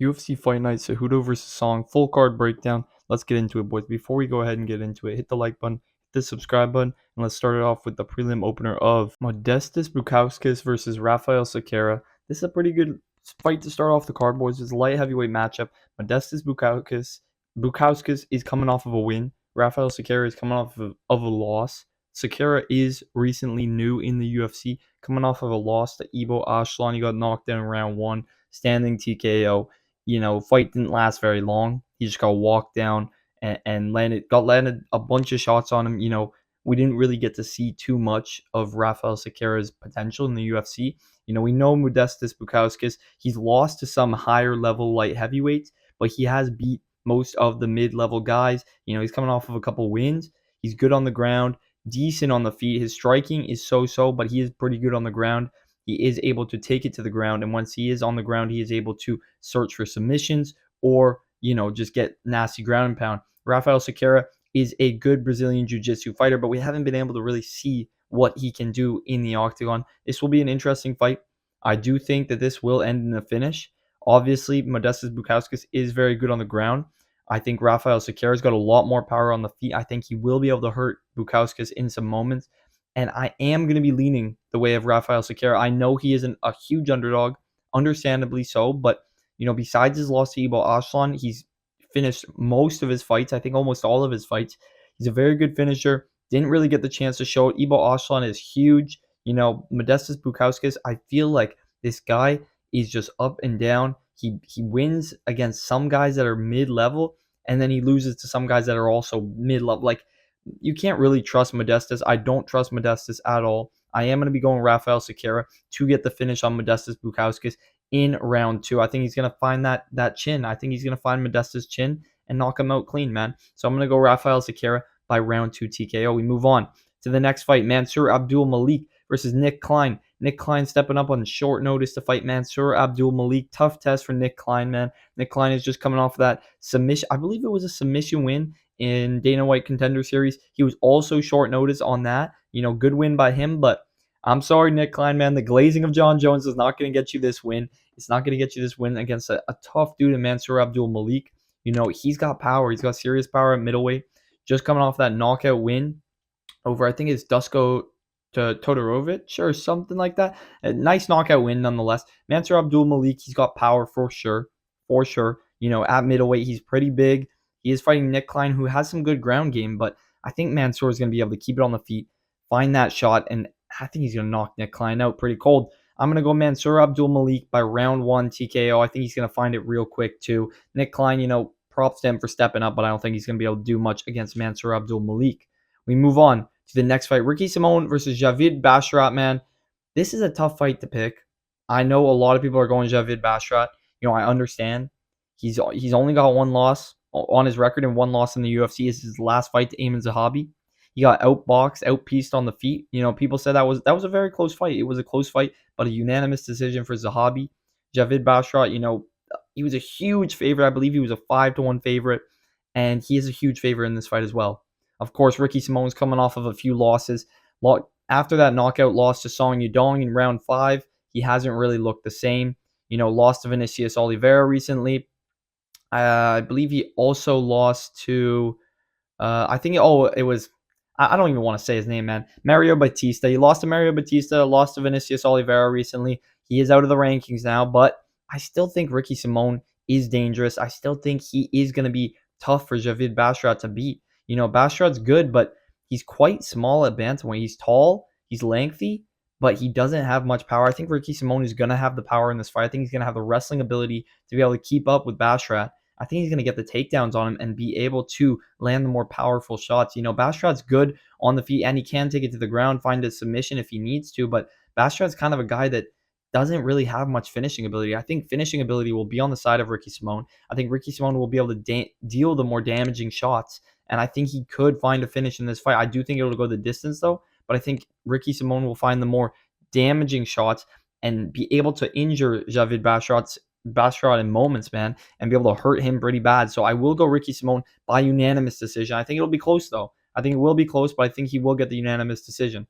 UFC Fight Night, Cejudo versus Song, full card breakdown. Let's get into it, boys. Before we go ahead and get into it, hit the like button, hit the subscribe button, and let's start it off with the prelim opener of Modestas Bukauskas versus Rafael Sequeira. This is a pretty good fight to start off the card, boys. It's a light heavyweight matchup. Modestas Bukauskas is coming off of a win. Rafael Sequeira is coming off of a loss. Sequeira is recently new in the UFC, coming off of a loss to Ibo Ashlan. He got knocked down in round one, standing TKO. Fight didn't last very long. He just got walked down and landed a bunch of shots on him. We didn't really get to see too much of Rafael Sequeira's potential in the UFC. We know Modestas Bukauskas. He's lost to some higher level light heavyweights, but he has beat most of the mid-level guys. He's coming off of a couple wins. He's good on the ground, decent on the feet. His striking is so-so, but he is pretty good on the ground. He is able to take it to the ground, and once he is on the ground, he is able to search for submissions or just get nasty ground and pound. Rafael Sequeira is a good Brazilian jiu-jitsu fighter, but we haven't been able to really see what he can do in the octagon. This will be an interesting fight. I do think that this will end in a finish. Obviously, Modestas Bukauskas is very good on the ground. I think Rafael Sequeira's got a lot more power on the feet. I think he will be able to hurt Bukauskas in some moments. And I am going to be leaning the way of Rafael Sequeira. I know he isn't a huge underdog, understandably so, but besides his loss to Ibo Ashlan, he's finished most of his fights. I think almost all of his fights. He's a very good finisher. Didn't really get the chance to show it. Ibo Ashlan is huge. Modestas Bukauskas, I feel like this guy is just up and down. He wins against some guys that are mid-level, and then he loses to some guys that are also mid-level. Like, you can't really trust Modestas. I don't trust Modestas at all. I am going to be going Rafael Sequeira to get the finish on Modestas Bukauskas in round two. I think he's going to find that chin. I think he's going to find Modestas' chin and knock him out clean, man. So I'm going to go Rafael Sequeira by round two TKO. We move on to the next fight, Mansour Abdul Malik versus Nick Klein. Nick Klein stepping up on short notice to fight Mansour Abdul Malik. Tough test for Nick Klein, man. Nick Klein is just coming off of that submission. I believe it was a submission win in Dana White Contender Series. He was also short notice on that. Good win by him, but I'm sorry, Nick Klein, man. The glazing of John Jones is not going to get you this win. It's not going to get you this win against a tough dude in Mansour Abdul Malik. He's got power. He's got serious power at middleweight. Just coming off that knockout win over, I think it's Dusko to Todorovic or something like that. A nice knockout win nonetheless. Mansour Abdul Malik, he's got power for sure. For sure. At middleweight, he's pretty big. He is fighting Nick Klein, who has some good ground game, but I think Mansour is going to be able to keep it on the feet, find that shot, and I think he's going to knock Nick Klein out pretty cold. I'm going to go Mansour Abdul Malik by round one TKO. I think he's going to find it real quick, too. Nick Klein, props to him for stepping up, but I don't think he's going to be able to do much against Mansour Abdul Malik. We move on to the next fight. Ricky Simon versus Javid Basharat, man. This is a tough fight to pick. I know a lot of people are going Javid Basharat. I understand. He's only got one loss on his record and one loss in the UFC. This is his last fight to Ayman Zahabi. He got outboxed, outpieced on the feet. People said that was a very close fight. It was a close fight, but a unanimous decision for Zahabi. Javid Basharat, he was a huge favorite. I believe he was a 5-1 favorite, and he is a huge favorite in this fight as well. Of course, Ricky Simone's coming off of a few losses. After that knockout loss to Song Yudong in round 5, he hasn't really looked the same. Lost to Vinicius Oliveira recently. I believe he also lost to, I think, it was, I don't even want to say his name, man. Mario Batista. He lost to Mario Batista, lost to Vinicius Oliveira recently. He is out of the rankings now, but I still think Ricky Simone is dangerous. I still think he is going to be tough for Javid Basharat to beat. Basharat's good, but he's quite small at bantamweight. He's tall, he's lengthy, but he doesn't have much power. I think Ricky Simone is going to have the power in this fight. I think he's going to have the wrestling ability to be able to keep up with Basharat. I think he's going to get the takedowns on him and be able to land the more powerful shots. Basharat's good on the feet, and he can take it to the ground, find a submission if he needs to, but Basharat's kind of a guy that doesn't really have much finishing ability. I think finishing ability will be on the side of Ricky Simone. I think Ricky Simone will be able to deal the more damaging shots, and I think he could find a finish in this fight. I do think it'll go the distance, though, but I think Ricky Simone will find the more damaging shots and be able to injure Javid Basharat in moments, man, and be able to hurt him pretty bad. So I will go Ricky Simone by unanimous decision. I think it'll be close, though. I think it will be close, but I think he will get the unanimous decision.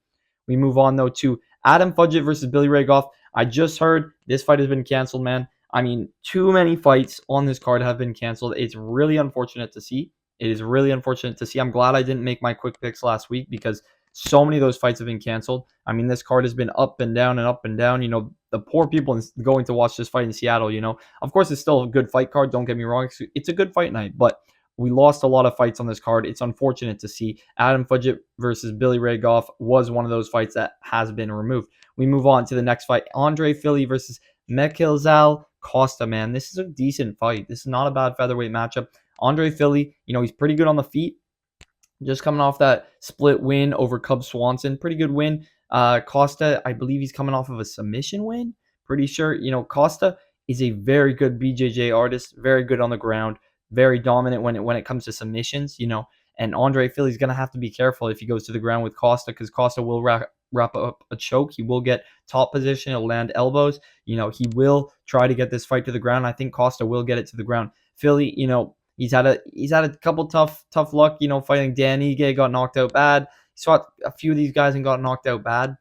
We move on, though, to Adam Fudgett versus Billy Ray Goff. I just heard this fight has been canceled, man. I mean, too many fights on this card have been canceled. It's really unfortunate to see. It is really unfortunate to see. I'm glad I didn't make my quick picks last week because so many of those fights have been canceled. I mean, this card has been up and down and up and down. The poor people going to watch this fight in Seattle, of course, it's still a good fight card. Don't get me wrong. It's a good fight night, but we lost a lot of fights on this card. It's unfortunate to see. Adam Fudgett versus Billy Ray Goff was one of those fights that has been removed. We move on to the next fight. Andre Philly versus Mekilzal Costa, man. This is a decent fight. This is not a bad featherweight matchup. Andre Philly, he's pretty good on the feet. Just coming off that split win over Cub Swanson. Pretty good win. Costa, I believe he's coming off of a submission win. Pretty sure. Costa is a very good BJJ artist. Very good on the ground. Very dominant when it comes to submissions. And Andre Philly's going to have to be careful if he goes to the ground with Costa because Costa will wrap up a choke. He will get top position. He'll land elbows. He will try to get this fight to the ground. I think Costa will get it to the ground. Philly, he's had a couple tough luck, fighting Dan Ige, got knocked out bad. He fought a few of these guys and got knocked out bad.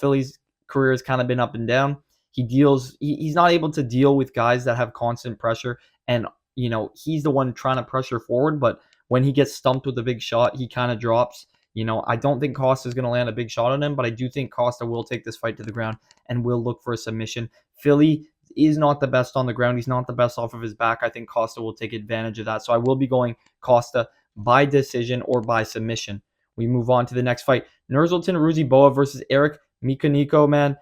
Philly's career has kind of been up and down. He's not able to deal with guys that have constant pressure, and he's the one trying to pressure forward, but when he gets stumped with a big shot, he kind of drops. I don't think Costa is going to land a big shot on him, but I do think Costa will take this fight to the ground and will look for a submission. Philly is not the best on the ground. He's not the best off of his back. I think Costa will take advantage of that. So I will be going Costa by decision or by submission. We move on to the next fight. Nursultan Ruziboa versus Eric Mikaniko, man.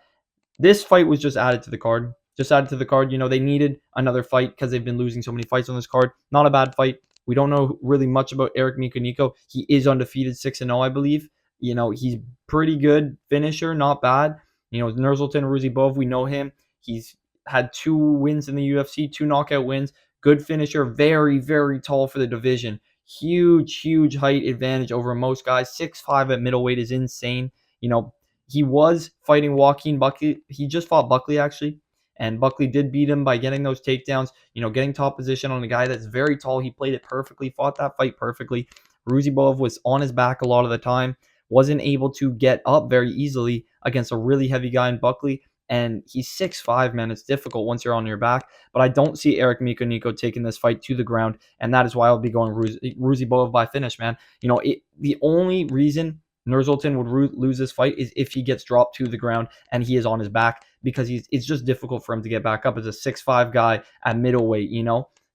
This fight was just added to the card. They needed another fight because they've been losing so many fights on this card. Not a bad fight. We don't know really much about Eric Mikaniko. He is undefeated 6-0, I believe. He's pretty good finisher, not bad. Nursultan Ruziboa, we know him. He's had 2 wins in the UFC, 2 knockout wins. Good finisher, very, very tall for the division. Huge height advantage over most guys. 6'5" at middleweight is insane. He was fighting Joaquin Buckley. He just fought Buckley, actually. And Buckley did beat him by getting those takedowns, getting top position on a guy that's very tall. He played it perfectly, fought that fight perfectly. Ruzibov was on his back a lot of the time, wasn't able to get up very easily against a really heavy guy in Buckley. And he's 6'5", man. It's difficult once you're on your back. But I don't see Eric Mikaniko taking this fight to the ground. And that is why I'll be going Ruzibov by finish, man. The only reason Nursultan would lose this fight is if he gets dropped to the ground and he is on his back, because it's just difficult for him to get back up as a 6'5" guy at middleweight,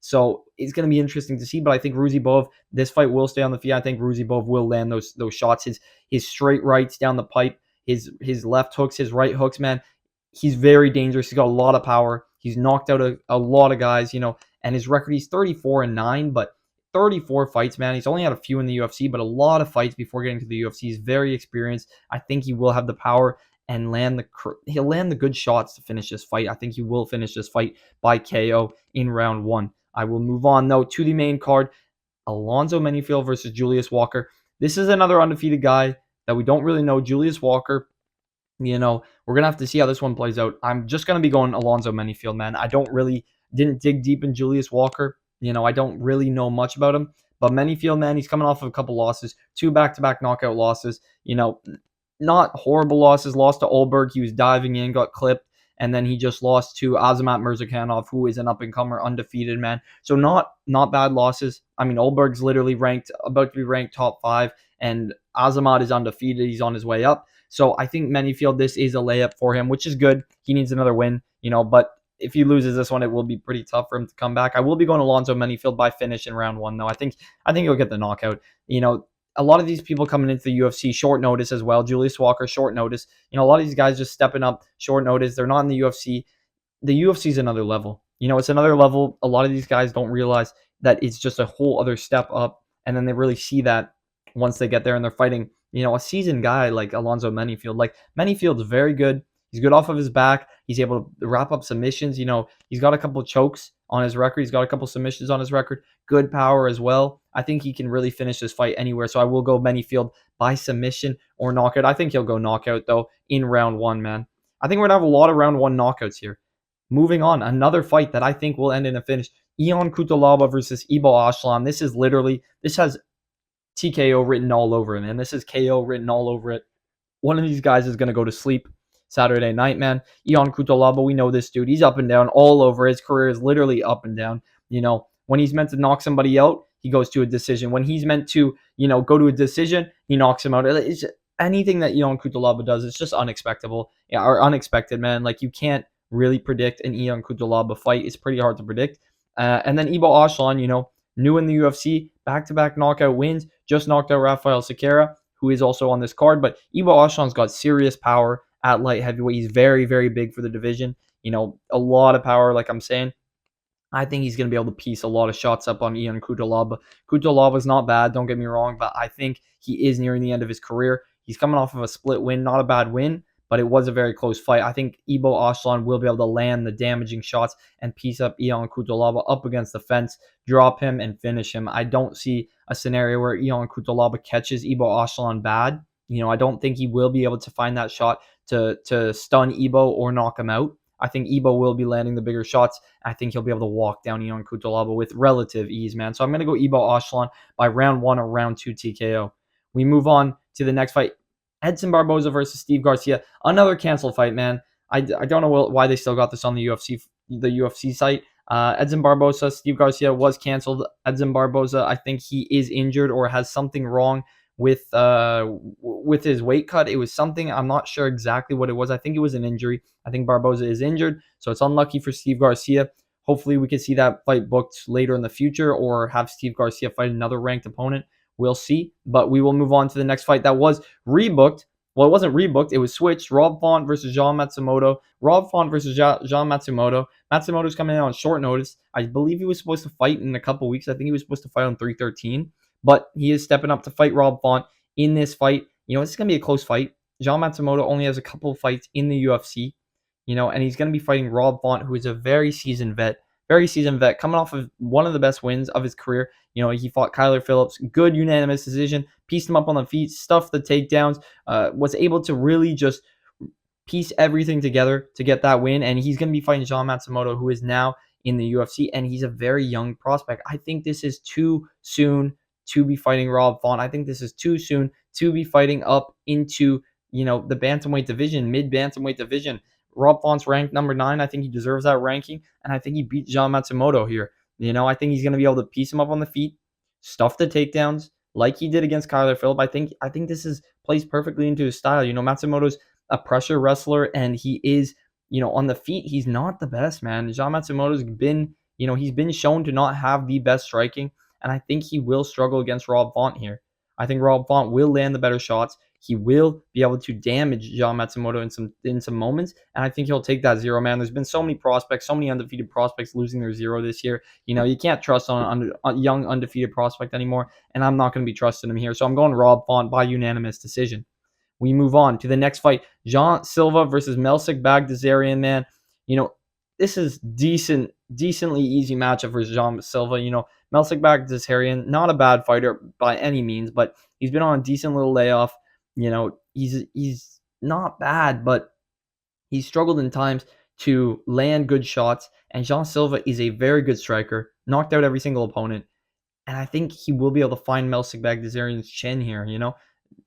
So it's going to be interesting to see, but I think Ruzibov, this fight will stay on the feet. I think Ruzibov will land those shots, his straight rights down the pipe, his left hooks, his right hooks, man. He's very dangerous. He's got a lot of power. He's knocked out a lot of guys, and his record, he's 34-9, but 34 fights, man. He's only had a few in the UFC, but a lot of fights before getting to the UFC. He's very experienced. I think he will have the power and he'll land the good shots to finish this fight. I think he will finish this fight by KO in round 1. I will move on, though, to the main card. Alonzo Menifield versus Julius Walker. This is another undefeated guy that we don't really know. Julius Walker, we're going to have to see how this one plays out. I'm just going to be going Alonzo Menifield, man. Didn't dig deep in Julius Walker. I don't really know much about him. But Menifield, man, he's coming off of a couple losses, 2 back-to-back knockout losses. Not horrible losses. Lost to Olberg. He was diving in, got clipped. And then he just lost to Azamat Mirzakhanov, who is an up-and-comer, undefeated, man. So not bad losses. I mean, Olberg's literally about to be ranked top 5. And Azamat is undefeated. He's on his way up. So I think Menifield, this is a layup for him, which is good. He needs another win, but if he loses this one, it will be pretty tough for him to come back. I will be going Alonzo Menifield by finish in round 1, though. I think he'll get the knockout. A lot of these people coming into the UFC, short notice as well. Julius Walker, short notice. A lot of these guys just stepping up, short notice. They're not in the UFC. The UFC is another level. It's another level. A lot of these guys don't realize that it's just a whole other step up, and then they really see that once they get there and they're fighting, a seasoned guy like Alonzo Menifield. Like, Menifield's very good. He's good off of his back. He's able to wrap up submissions. He's got a couple of chokes on his record. He's got a couple submissions on his record. Good power as well. I think he can really finish this fight anywhere. So I will go Menifield by submission or knockout. I think he'll go knockout, though, in round 1, man. I think we're going to have a lot of round 1 knockouts here. Moving on, another fight that I think will end in a finish. Ion Cutelaba versus Ibo Ashlan. This has TKO written all over it, man. This is KO written all over it. One of these guys is going to go to sleep. Saturday night, man. Ion Cutelaba, we know this dude. He's up and down all over. His career is literally up and down. When he's meant to knock somebody out, he goes to a decision. When he's meant to, go to a decision, he knocks him out. It's just, anything that Ion Cutelaba does, it's just unexpected, or unexpected, man. Like, you can't really predict an Ion Cutelaba fight. It's pretty hard to predict. And then Ibo Aslan, new in the UFC, back-to-back knockout wins, just knocked out Rafael Sequeira, who is also on this card. But Ibo Aslan's got serious power at light heavyweight. He's very, very big for the division. A lot of power, like I'm saying. I think he's going to be able to piece a lot of shots up on Ion Cutelaba. Cutelaba's not bad, don't get me wrong, but I think he is nearing the end of his career. He's coming off of a split win, not a bad win, but it was a very close fight. I think Ibo Aslan will be able to land the damaging shots and piece up Ion Cutelaba up against the fence, drop him, and finish him. I don't see a scenario where Ion Cutelaba catches Ibo Aslan bad. I don't think he will be able to find that shot to stun Ibo or knock him out. I think Ibo will be landing the bigger shots. I think he'll be able to walk down Ion Cutelaba with relative ease, man. So I'm going to go Ibo Aslan by round 1 or round 2 TKO. We move on to the next fight. Edson Barboza versus Steve Garcia. Another canceled fight, man. I don't know why they still got this on the UFC site. Edson Barboza, Steve Garcia was canceled. Edson Barboza, I think he is injured or has something wrong with his weight cut. It was something, I'm not sure exactly what it was. I think it was an injury. I think Barboza is injured, so it's unlucky for Steve Garcia. Hopefully we can see that fight booked later in the future, or have Steve Garcia fight another ranked opponent. We'll see. But we will move on to the next fight that was rebooked. Well, it wasn't rebooked. It was switched. Rob Font versus Jean Matsumoto. Rob Font versus Jean Matsumoto. Matsumoto's coming in on short notice. I believe he was supposed to fight in a couple weeks. I think he was supposed to fight on 313. But he is stepping up to fight Rob Font in this fight. This is going to be a close fight. Jean Matsumoto only has a couple of fights in the UFC, and he's going to be fighting Rob Font, who is a very seasoned vet, coming off of one of the best wins of his career. He fought Kyler Phillips, good unanimous decision, pieced him up on the feet, stuffed the takedowns, was able to really just piece everything together to get that win. And he's going to be fighting Jean Matsumoto, who is now in the UFC, and he's a very young prospect. I think this is too soon to be fighting Rob Font. I think this is too soon to be fighting up into, the bantamweight division, mid-bantamweight division. Rob Font's ranked number 9. I think he deserves that ranking, and I think he beat Jean Matsumoto here. I think he's going to be able to piece him up on the feet, stuff the takedowns like he did against Kyler Phillips. I think this plays perfectly into his style. Matsumoto's a pressure wrestler, and he is, on the feet, he's not the best, man. Jean Matsumoto's been, he's been shown to not have the best striking, and I think he will struggle against Rob Font here. I think Rob Font will land the better shots. He will be able to damage Jean Matsumoto in some moments, and I think he'll take that 0, man. There's been so many prospects, so many undefeated prospects losing their 0 this year. You can't trust on a young undefeated prospect anymore, and I'm not going to be trusting him here. So I'm going Rob Font by unanimous decision. We move on to the next fight. Jean Silva versus Melsik Bagdasaryan, man. This is decently easy matchup for Jean Silva. Melsik Bagdasaryan, not a bad fighter by any means, but he's been on a decent little layoff. He's not bad, but he's struggled in times to land good shots. And Jean Silva is a very good striker, knocked out every single opponent. And I think he will be able to find Melsik Bagdasaryan's chin here.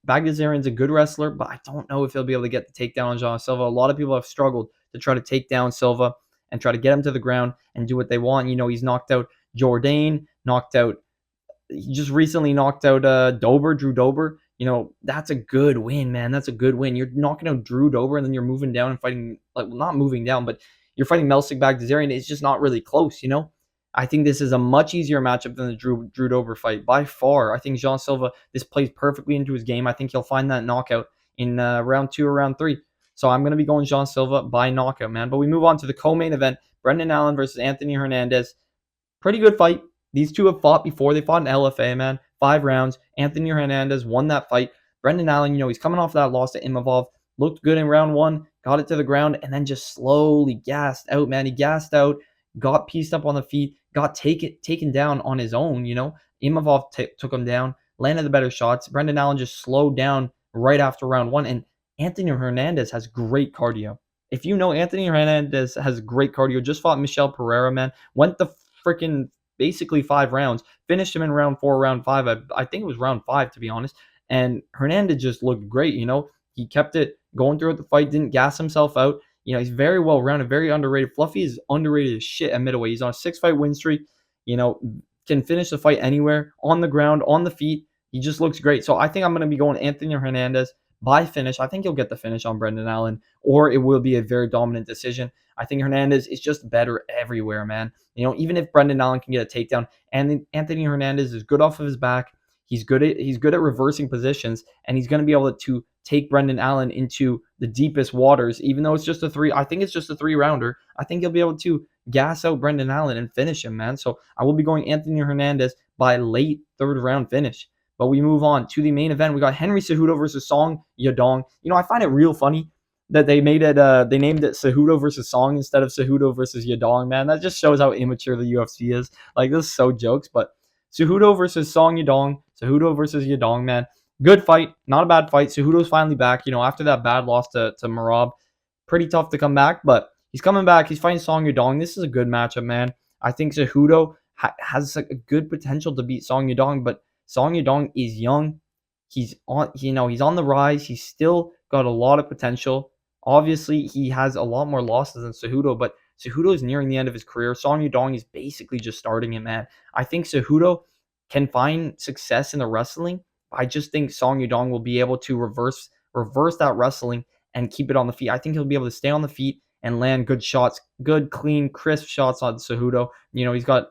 Bagdasaryan's a good wrestler, but I don't know if he'll be able to get the takedown on Jean Silva. A lot of people have struggled to try to take down Silva and try to get him to the ground and do what they want. He's knocked out Jourdain, he just recently knocked out Drew Dober. That's a good win, man. That's a good win. You're knocking out Drew Dober, and then you're moving down and fighting, not moving down, but you're fighting Melsik Bagdasaryan. It's just not really close, I think this is a much easier matchup than the Drew Dober fight by far. I think Jean Silva, this plays perfectly into his game. I think he'll find that knockout in round 2 or round 3. So I'm going to be going Jean Silva by knockout, man. But we move on to the co-main event, Brendan Allen versus Anthony Hernandez. Pretty good fight. These two have fought before. They fought in LFA, man. 5 rounds. Anthony Hernandez won that fight. Brendan Allen, he's coming off that loss to Imavov. Looked good in round 1. Got it to the ground, and then just slowly gassed out, man. He gassed out, got pieced up on the feet, got taken down on his own. Imavov took him down, landed the better shots. Brendan Allen just slowed down right after round 1. And Anthony Hernandez has great cardio. If you know, Anthony Hernandez has great cardio. Just fought Michel Pereira, man. Went the freaking basically 5 rounds. Finished him in round 4, round 5. I think it was round 5, to be honest. And Hernandez just looked great. He kept it going throughout the fight, didn't gas himself out. He's very well rounded, very underrated. Fluffy is underrated as shit at middleweight. He's on a 6-fight win streak. You know, can finish the fight anywhere, on the ground, on the feet. He just looks great. So I think I'm going to be going Anthony Hernandez by finish. I think he'll get the finish on Brendan Allen, or it will be a very dominant decision. I think Hernandez is just better everywhere, man. Even if Brendan Allen can get a takedown, and Anthony Hernandez is good off of his back. He's good at reversing positions, and he's going to be able to take Brendan Allen into the deepest waters. Even though it's just a three, I think it's just a 3-rounder. I think he'll be able to gas out Brendan Allen and finish him, man. So I will be going Anthony Hernandez by late 3rd-round finish. But we move on to the main event. We got Henry Cejudo versus Song Yadong. I find it real funny that they named it Cejudo versus Song instead of Cejudo versus Yadong, man. That just shows how immature the UFC is. Like, this is so jokes, but Cejudo versus Song Yadong. Cejudo versus Yadong, man. Good fight. Not a bad fight. Cejudo's finally back. After that bad loss to Marab. Pretty tough to come back, but he's coming back. He's fighting Song Yadong. This is a good matchup, man. I think Cejudo has a good potential to beat Song Yadong, but Song Yadong is young. He's on the rise. He's still got a lot of potential. Obviously, he has a lot more losses than Cejudo, but Cejudo is nearing the end of his career. Song Yadong is basically just starting it, man. I think Cejudo can find success in the wrestling. I just think Song Yadong will be able to reverse that wrestling and keep it on the feet. I think he'll be able to stay on the feet and land good shots, good, clean, crisp shots on Cejudo. He's got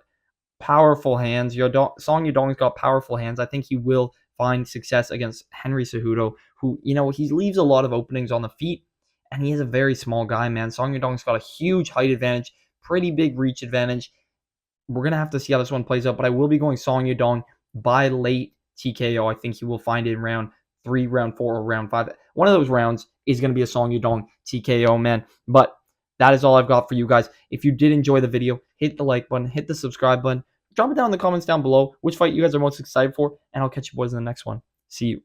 powerful hands. Song Yadong's got powerful hands. I think he will find success against Henry Cejudo, who, he leaves a lot of openings on the feet, and he is a very small guy, man. Song Yadong's got a huge height advantage, pretty big reach advantage. We're going to have to see how this one plays out, but I will be going Song Yadong by late TKO. I think he will find it in round 3, round 4, or round 5. One of those rounds is going to be a Song Yadong TKO, man. But that is all I've got for you guys. If you did enjoy the video, hit the like button, hit the subscribe button. Drop it down in the comments down below which fight you guys are most excited for, and I'll catch you boys in the next one. See you.